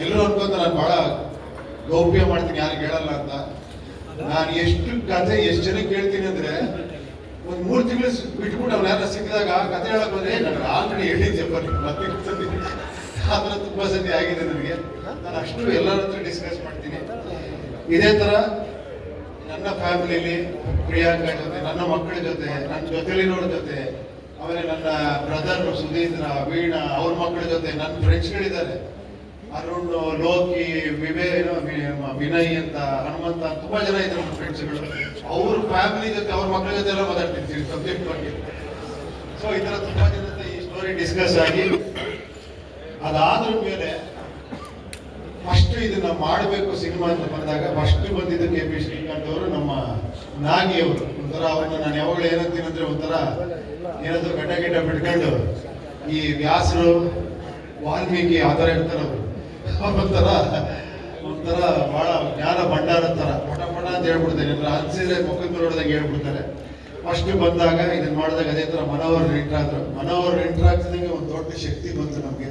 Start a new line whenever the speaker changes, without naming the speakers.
ಎಲ್ಲರೂ ಅನ್ಕೊಂತ ನಾನು ಬಹಳ ಗೌಪ್ಯ ಮಾಡ್ತೀನಿ, ಯಾರು ಹೇಳಲ್ಲ ಅಂತ. ನಾನು ಎಷ್ಟು ಕಥೆ ಎಷ್ಟು ಜನಕ್ಕೆ ಹೇಳ್ತೀನಿ ಅಂದ್ರೆ, ಒಂದು 3 ತಿಂಗಳು ಬಿಟ್ಬಿಟ್ಟು ಅವ್ನು ಯಾರು ಸಿಕ್ಕಿದಾಗ ಕಥೆ ಹೇಳಕ್ ಬಂದ್ರೆ ನಾನು ಆಲ್ರೆಡಿ ಹೇಳಿದ್ದೆ ಮತ್ತೆ ಆ ಥರ ತುಂಬಾ ಸತಿ ಆಗಿದೆ ನನಗೆ. ನಾನು ಅಷ್ಟು ಎಲ್ಲರ ಹತ್ರ ಡಿಸ್ಕಸ್ ಮಾಡ್ತೀನಿ. ಇದೇ ತರ ನನ್ನ ಫ್ಯಾಮಿಲಿಲಿ ಪ್ರಿಯಾಂಕಾ ಜೊತೆ, ನನ್ನ ಮಕ್ಕಳ ಜೊತೆ, ನನ್ನ ಜೊತೆಲಿನವ್ರ ಜೊತೆ, ಆಮೇಲೆ ನನ್ನ ಬ್ರದರ್ ಸುಧೀಂದ್ರ, ವೀಣಾ, ಅವ್ರ ಮಕ್ಕಳ ಜೊತೆ ನನ್ನ ಫ್ರೆಂಡ್ಸ್ಗಳಿದ್ದಾರೆ. ಅರುಣ್, ಲೋಕಿ, ವಿನಯ್ ಅಂತ, ಹನುಮಂತ, ತುಂಬಾ ಜನ ಇದ್ದಾರೆ ನಮ್ಮ ಫ್ರೆಂಡ್ಸ್ಗಳು. ಅವ್ರ ಫ್ಯಾಮಿಲಿ ಜೊತೆ, ಅವ್ರ ಮಕ್ಕಳ ಜೊತೆ ಎಲ್ಲ ಮಾತಾಡ್ತಿರ್ತೀವಿ ಸಬ್ಜೆಕ್ಟ್ ಬಗ್ಗೆ. ಸೊ ಈ ತರ ತುಂಬಾ ಜನ ಜೊತೆ ಈ ಸ್ಟೋರಿ ಡಿಸ್ಕಸ್ ಆಗಿ ಅದಾದ್ರ ಮೇಲೆ ಫಸ್ಟ್ ಇದನ್ನ ಮಾಡಬೇಕು ಸಿನಿಮಾ ಅಂತ ಬಂದಾಗ ಫಸ್ಟ್ ಬಂದಿದ್ದು KP ಶ್ರೀಕಾಂತ್ ಅವರು, ನಮ್ಮ ನಾಗಿ ಅವರು. ಒಂಥರ ಅವ್ರನ್ನ ನಾನು ಯಾವಾಗಲೂ ಏನಂತೀನಿ ಅಂದ್ರೆ, ಒಂಥರ ಏನಾದ್ರು ಗಡ್ಡ ಬಿಟ್ಕೊಂಡು ಈ ವ್ಯಾಸರು, ವಾಲ್ಮೀಕಿ ಆ ಥರ ಇರ್ತಾರೆ ಅವರು. ಒಂಥರ ಬಹಳ ಜ್ಞಾನ ಭಂಡಾರ ತರ ಪಟ ಅಂತ ಹೇಳ್ಬಿಡ್ತಾರೆ. ಅನ್ಸಿದ್ರೆ ಮುಖದ ನೋಡಿದಂಗೆ ಹೇಳ್ಬಿಡ್ತಾರೆ. ಫಸ್ಟ್ ಬಂದಾಗ ಇದನ್ನ ಮಾಡಿದಾಗ ಅದೇ ತರ ಮನೋಹರ್ ಎಂಟ್ರಾದ್ರು. ಮನೋಹರ್ ಎಂಟ್ರಾಗ್ತಿದಂಗೆ ಒಂದು ದೊಡ್ಡ ಶಕ್ತಿ ಬಂತು ನಮಗೆ.